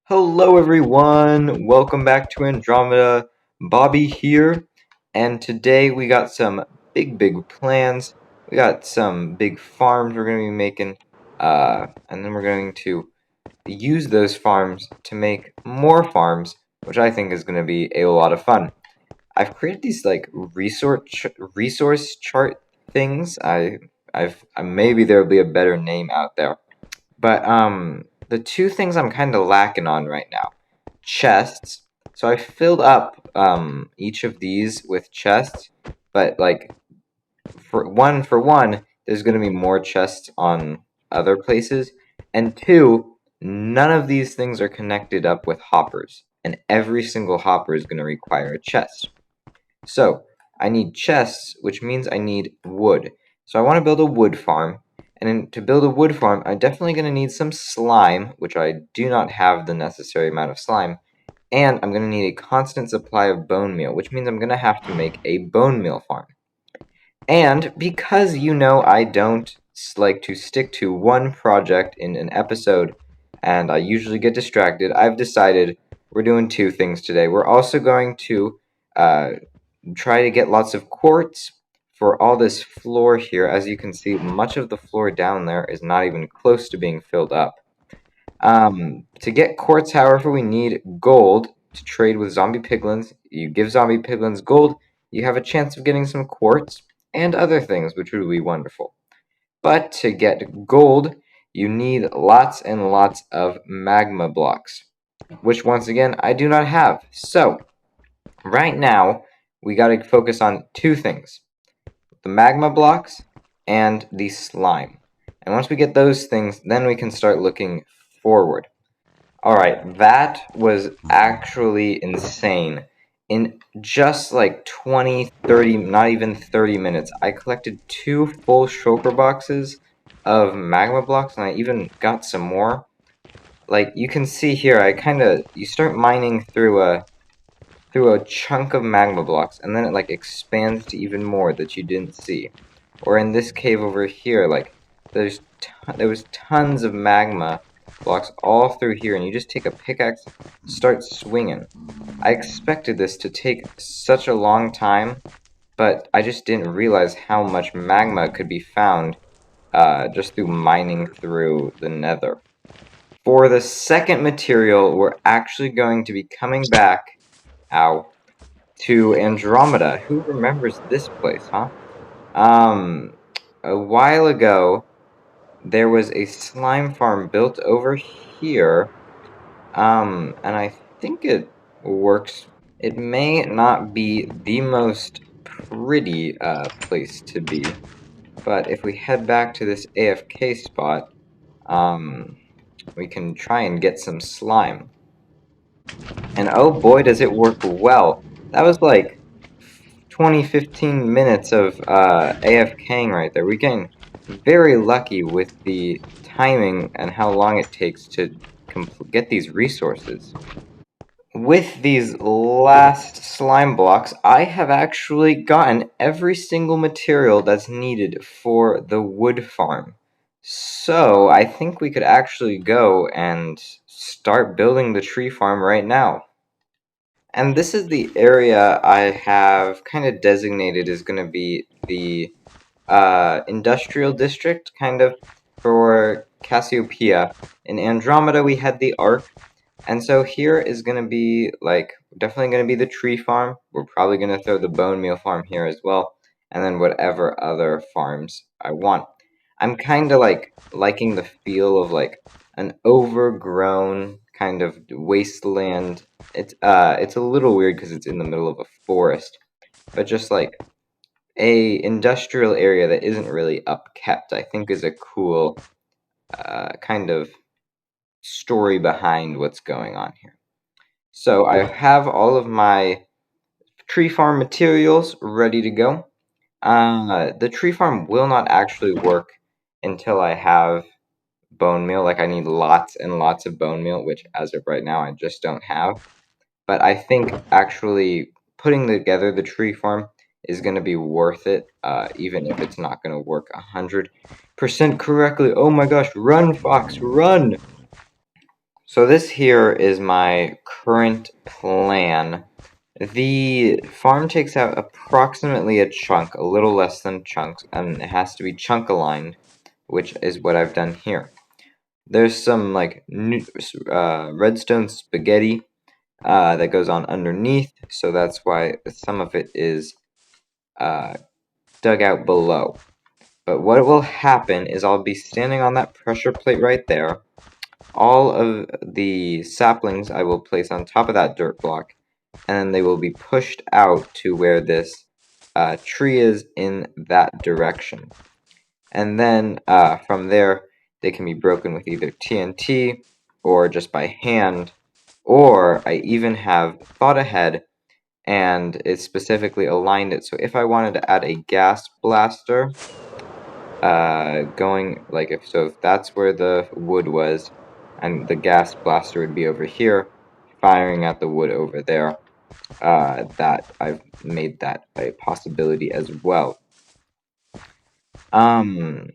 Hello, everyone. Welcome back to Andromeda. Bobby here, and today we got some big plans. We got some big farms we're going to be making, and then we're going to use those farms to make more farms, which I think is going to be a lot of fun. I've created these like resource chart things. Maybe there'll be a better name out there. But the two things I'm kind of lacking on right now, chests. So I filled up each of these with chests, but like for one, there's going to be more chests on other places, and two, none of these things are connected up with hoppers, and every single hopper is going to require a chest. So I need chests, which means I need wood. So I want to build a wood farm. And to build a wood farm, I'm definitely going to need some slime, which I do not have the necessary amount of slime. And I'm going to need a constant supply of bone meal, which means I'm going to have to make a bone meal farm. And because I don't like to stick to one project in an episode, and I usually get distracted, I've decided we're doing two things today. We're also going to uh, try to get lots of quartz for all this floor here. As you can see, much of the floor down there is not even close to being filled up. To get quartz, however, we need gold to trade with zombie piglins. You give zombie piglins gold, you have a chance of getting some quartz and other things, which would be wonderful. But to get gold, you need lots and lots of magma blocks, which once again I do not have. So right now, we got to focus on two things: the magma blocks and the slime. And once we get those things, then we can start looking forward. Alright, that was actually insane. In just like 20, 30, not even 30 minutes, I collected two full shulker boxes of magma blocks, and I even got some more. Like, you can see here, you start mining through a chunk of magma blocks, and then it like expands to even more that you didn't see. Or in this cave over here, like there was tons of magma blocks all through here, and you just take a pickaxe, start swinging. I expected this to take such a long time, but I just didn't realize how much magma could be found just through mining through the nether. For the second material, we're actually going to be coming back, ow, to Andromeda. Who remembers this place, huh? Um, a while ago, there was a slime farm built over here, and I think it works. It may not be the most pretty place to be, but if we head back to this AFK spot, we can try and get some slime. And oh boy, does it work well. That was like 15 minutes of AFKing right there. We're getting very lucky with the timing and how long it takes to get these resources. With these last slime blocks, I have actually gotten every single material that's needed for the wood farm. So I think we could actually go and start building the tree farm right now. And this is the area I have kind of designated as going to be the industrial district, kind of, for Cassiopeia. In Andromeda, we had the Ark, and so here is going to be, like, definitely going to be the tree farm. We're probably going to throw the bone meal farm here as well, and then whatever other farms I want. I'm kind of, like, liking the feel of, like, an overgrown kind of wasteland. It's a little weird because it's in the middle of a forest, but just, like, a industrial area that isn't really upkept, I think is a cool kind of story behind what's going on here. So I have all of my tree farm materials ready to go. The tree farm will not actually work until I have bone meal. Like, I need lots and lots of bone meal, which as of right now I just don't have. But I think actually putting together the tree farm is going to be worth it, even if it's not going to work 100% correctly. Oh my gosh, run, Fox, run! So this here is my current plan. The farm takes out approximately a chunk, a little less than chunks, and it has to be chunk aligned, which is what I've done here. There's some like redstone spaghetti that goes on underneath, so that's why some of it is uh, dug out below. But what will happen is I'll be standing on that pressure plate right there. All of the saplings I will place on top of that dirt block, and then they will be pushed out to where this tree is in that direction. And then from there, they can be broken with either TNT or just by hand, or I even have thought ahead and it specifically aligned it. So if I wanted to add a gas blaster, going like if that's where the wood was, and the gas blaster would be over here, firing at the wood over there. That I've made that a possibility as well. One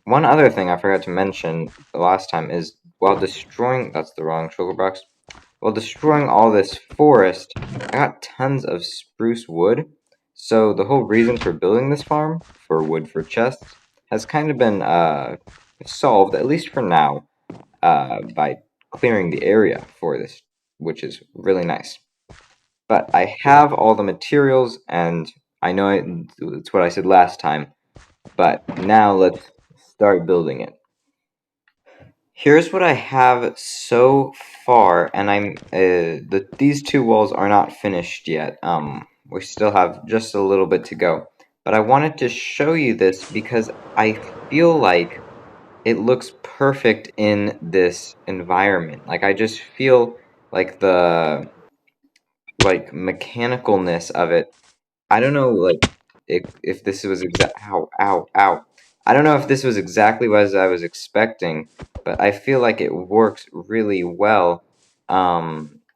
other thing I forgot to mention the last time is while destroying, that's the wrong sugar box. While destroying all this forest, I got tons of spruce wood. So the whole reason for building this farm, for wood for chests, has kind of been solved, at least for now, by clearing the area for this, which is really nice. But I have all the materials, and I know it's what I said last time, but now let's start building it. Here's what I have so far, and these two walls are not finished yet. We still have just a little bit to go. But I wanted to show you this because I feel like it looks perfect in this environment. Like I just feel like the mechanicalness of it. I don't know, like, if this was ow, ow, ow. I don't know if this was exactly what I was expecting, but I feel like it works really well.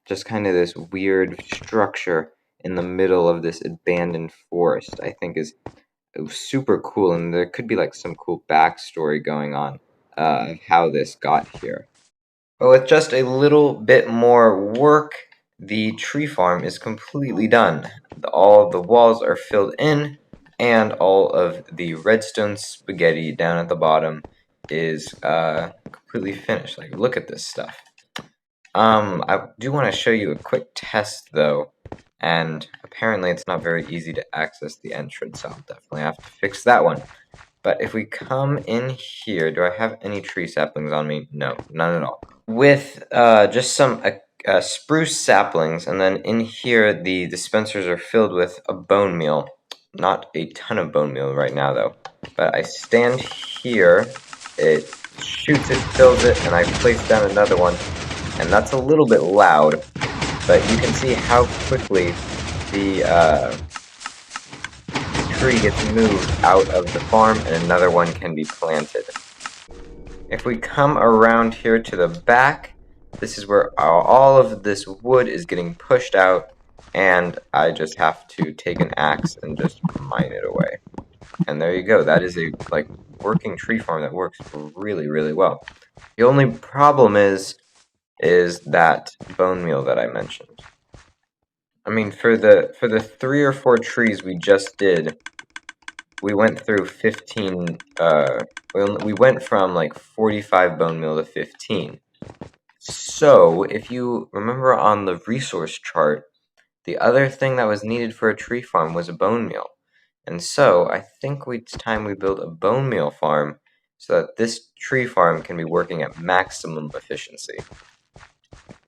Just kind of this weird structure in the middle of this abandoned forest, I think is super cool, and there could be like some cool backstory going on, of how this got here. But with just a little bit more work, the tree farm is completely done. All the walls are filled in, and all of the redstone spaghetti down at the bottom is completely finished. Like, look at this stuff. I do want to show you a quick test, though, and apparently it's not very easy to access the entrance. I'll definitely have to fix that one. But if we come in here, do I have any tree saplings on me? No, none at all. With just some spruce saplings, and then in here the dispensers are filled with a bone meal. Not a ton of bone meal right now, though. But I stand here, it shoots it, fills it, and I place down another one. And that's a little bit loud, but you can see how quickly the tree gets moved out of the farm and another one can be planted. If we come around here to the back, this is where all of this wood is getting pushed out, and I just have to take an axe and just mine it away. And there you go. That is a working tree farm that works really, really well. The only problem is that bone meal that I mentioned. I mean, for the 3 or 4 trees we just did, we went through 15, we went from like 45 bone meal to 15. So, if you remember on the resource chart, the other thing that was needed for a tree farm was a bone meal. And so, I think it's time we build a bone meal farm so that this tree farm can be working at maximum efficiency.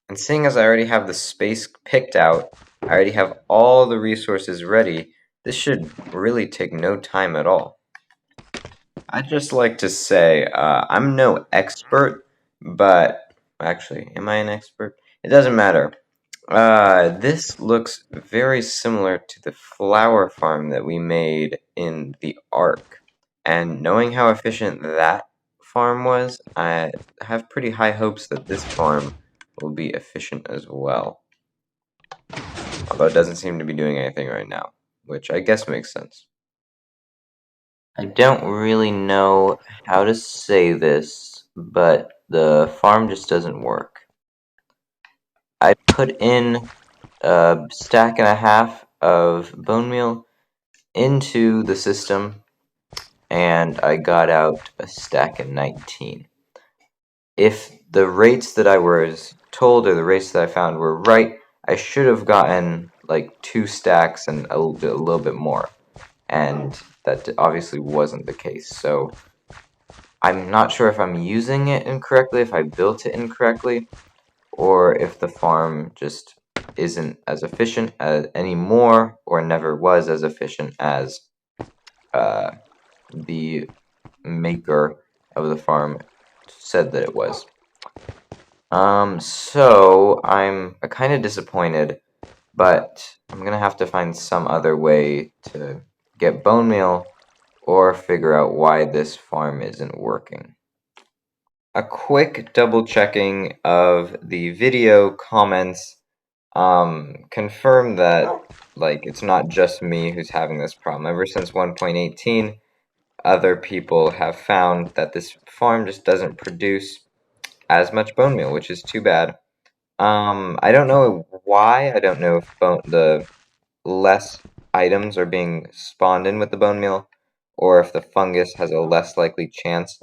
And seeing as I already have the space picked out, I already have all the resources ready, this should really take no time at all. I'd just like to say, I'm no expert, but actually, am I an expert? It doesn't matter. This looks very similar to the flower farm that we made in the Ark. And knowing how efficient that farm was, I have pretty high hopes that this farm will be efficient as well. Although it doesn't seem to be doing anything right now, which I guess makes sense. I don't really know how to say this, but the farm just doesn't work. I put in a stack and a half of bone meal into the system, and I got out a stack and 19. If the rates that I was told or the rates that I found were right, I should have gotten like 2 stacks and a little bit more. And that obviously wasn't the case. So I'm not sure if I'm using it incorrectly, if I built it incorrectly, or if the farm just isn't as efficient anymore, or never was as efficient as the maker of the farm said that it was. So I'm kind of disappointed, but I'm gonna have to find some other way to get bone meal or figure out why this farm isn't working. A quick double checking of the video comments confirm that it's not just me who's having this problem. Ever since 1.18, other people have found that this farm just doesn't produce as much bone meal, which is too bad. I don't know why. I don't know if the less items are being spawned in with the bone meal, or if the fungus has a less likely chance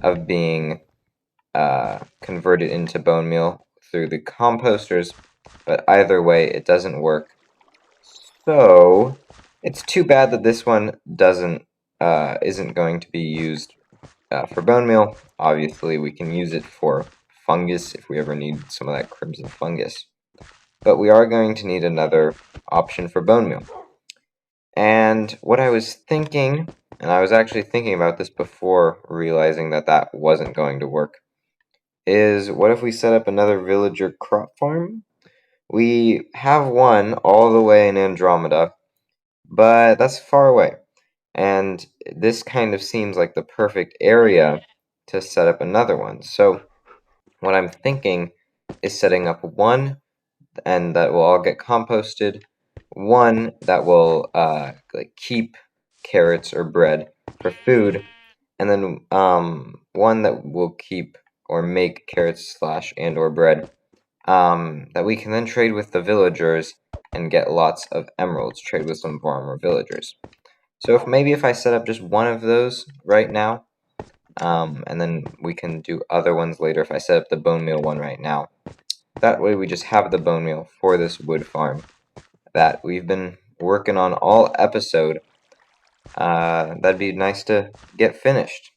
of being converted into bone meal through the composters. But either way, it doesn't work. So it's too bad that this one isn't going to be used for bone meal. Obviously, we can use it for fungus if we ever need some of that crimson fungus. But we are going to need another option for bone meal. And what I was thinking, and I was actually thinking about this before realizing that that wasn't going to work, is what if we set up another villager crop farm? We have one all the way in Andromeda, but that's far away. And this kind of seems like the perfect area to set up another one. So what I'm thinking is setting up one and that will all get composted, one that will keep carrots or bread for food, and then one that will keep or make carrots slash and or bread that we can then trade with the villagers and get lots of emeralds, trade with some farmer villagers. So if I set up just one of those right now, and then we can do other ones later if I set up the bone meal one right now. That way we just have the bone meal for this wood farm that we've been working on all episode. That'd be nice to get finished.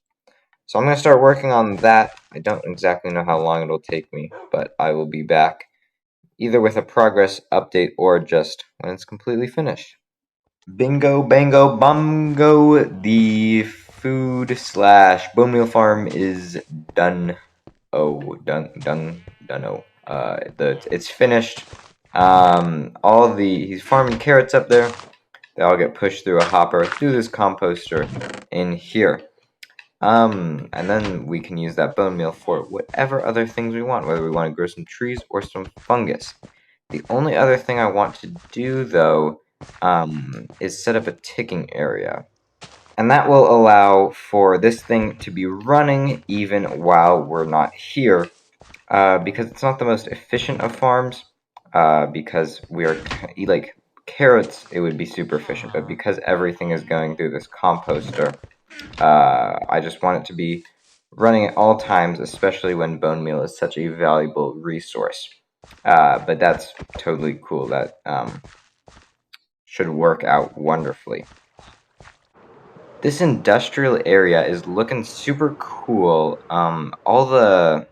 So I'm going to start working on that. I don't exactly know how long it'll take me, but I will be back either with a progress update or just when it's completely finished. Bingo, bango, bongo, the food slash bone meal farm is done. Done. It's finished. He's farming carrots up there. They all get pushed through a hopper through this composter in here. And then we can use that bone meal for whatever other things we want, whether we want to grow some trees or some fungus. The only other thing I want to do, though, is set up a ticking area. And that will allow for this thing to be running even while we're not here, because it's not the most efficient of farms, because we are, like, carrots, it would be super efficient, but because everything is going through this composter, I just want it to be running at all times, especially when bone meal is such a valuable resource. But that's totally cool. That should work out wonderfully. This industrial area is looking super cool. I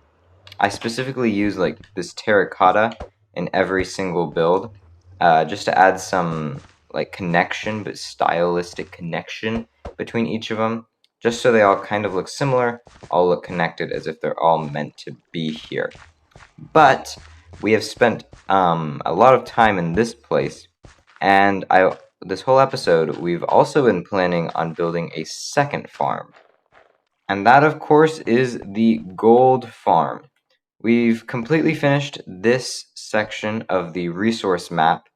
specifically use like this terracotta in every single build, just to add some like connection, but stylistic connection between each of them, just so they all kind of look similar, all look connected as if they're all meant to be here. But we have spent a lot of time in this place, and this whole episode we've also been planning on building a second farm. And that, of course, is the gold farm. We've completely finished this section of the resource map.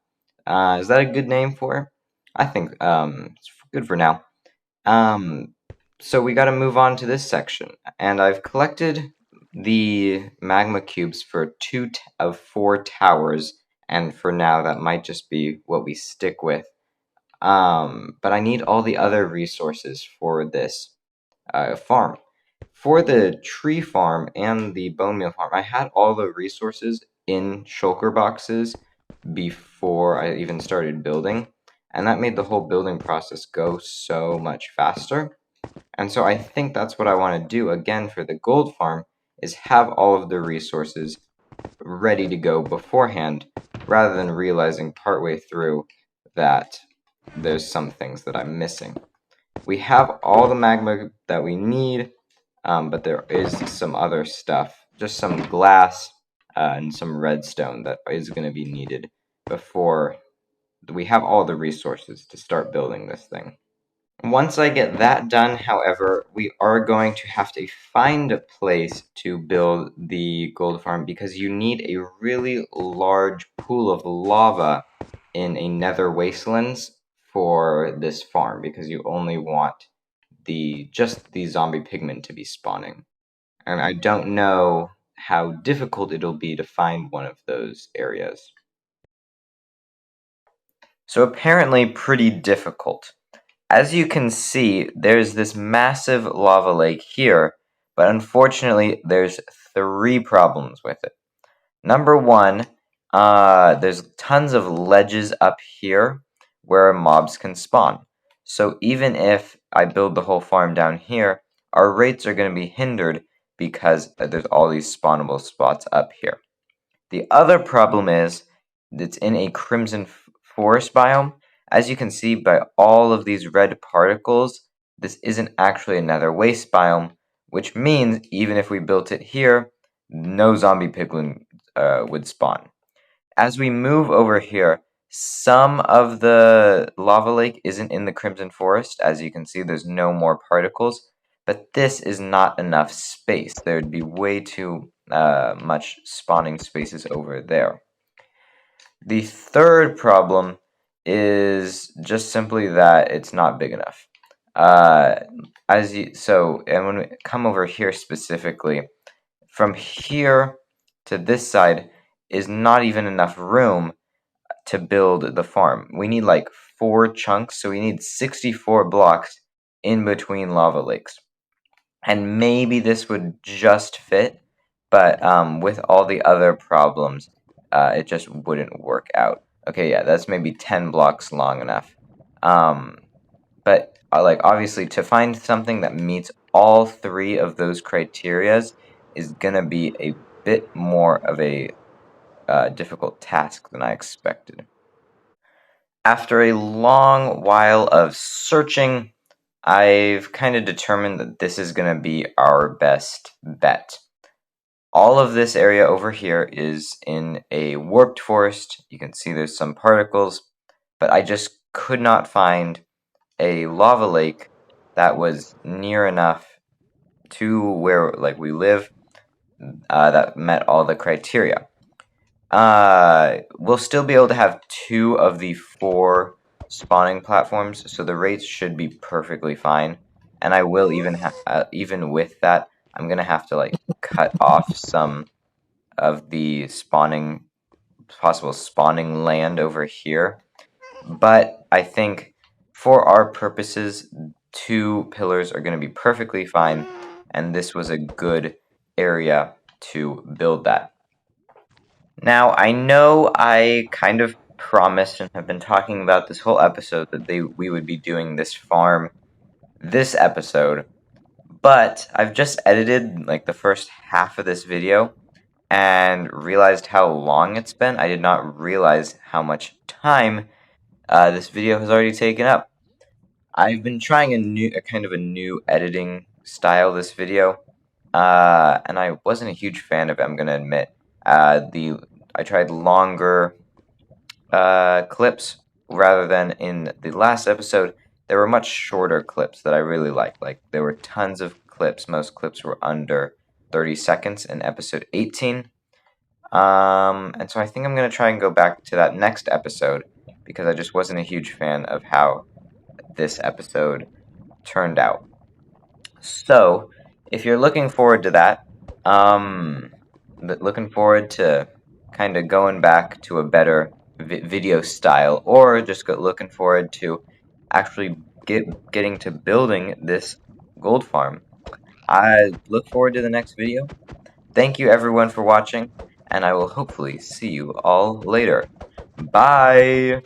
Is that a good name for it? I think it's good for now. So we got to move on to this section. And I've collected the magma cubes for two of 4 towers, and for now that might just be what we stick with. But I need all the other resources for this farm. For the tree farm and the bone meal farm, I had all the resources in shulker boxes before I even started building, and that made the whole building process go so much faster. And so I think that's what I want to do again for the gold farm, is have all of the resources ready to go beforehand, rather than realizing partway through that there's some things that I'm missing. We have all the magma that we need, but there is some other stuff, just some glass and some redstone that is going to be needed before we have all the resources to start building this thing. Once I get that done, however, we are going to have to find a place to build the gold farm, because you need a really large pool of lava in a nether wastelands for this farm, because you only want just the zombie pigmen to be spawning. And I don't know how difficult it'll be to find one of those areas. So apparently pretty difficult. As you can see, there's this massive lava lake here, but unfortunately there's 3 problems with it. Number one, there's tons of ledges up here where mobs can spawn. So even if I build the whole farm down here, our rates are going to be hindered because there's all these spawnable spots up here. The other problem is it's in a crimson forest biome. As you can see by all of these red particles, this isn't actually another waste biome, which means even if we built it here, no zombie piglin would spawn. As we move over here, some of the lava lake isn't in the Crimson Forest. As you can see, there's no more particles, but this is not enough space. There would be way too much spawning spaces over there. The third problem is just simply that it's not big enough. And when we come over here specifically, from here to this side is not even enough room to build the farm. We need like 4 chunks, so we need 64 blocks in between lava lakes. And maybe this would just fit, but with all the other problems, it just wouldn't work out. Okay, yeah, that's maybe 10 blocks long enough. But like obviously to find something that meets all 3 of those criterias is gonna be a bit more of a difficult task than I expected. After a long while of searching, I've kind of determined that this is going to be our best bet. All of this area over here is in a warped forest. You can see there's some particles, but I just could not find a lava lake that was near enough to where like we live that met all the criteria. We'll still be able to have 2 of the 4 spawning platforms, so the rates should be perfectly fine. And I will even with that, I'm gonna have to like cut off some of the possible spawning land over here. But I think for our purposes, 2 pillars are gonna be perfectly fine, and this was a good area to build that. Now, I know I kind of promised and have been talking about this whole episode that we would be doing this farm this episode, but I've just edited like the first half of this video and realized how long it's been. I did not realize how much time this video has already taken up. I've been trying a kind of a new editing style this video, and I wasn't a huge fan of it, I'm gonna admit. I tried longer clips rather than in the last episode. There were much shorter clips that I really liked. Like there were tons of clips. Most clips were under 30 seconds in episode 18. And so I think I'm gonna try and go back to that next episode because I just wasn't a huge fan of how this episode turned out. So if you're looking forward to that, Um, but looking forward to kind of going back to a better video style, or just looking forward to actually getting to building this gold farm. I look forward to the next video. Thank you everyone for watching, and I will hopefully see you all later. Bye!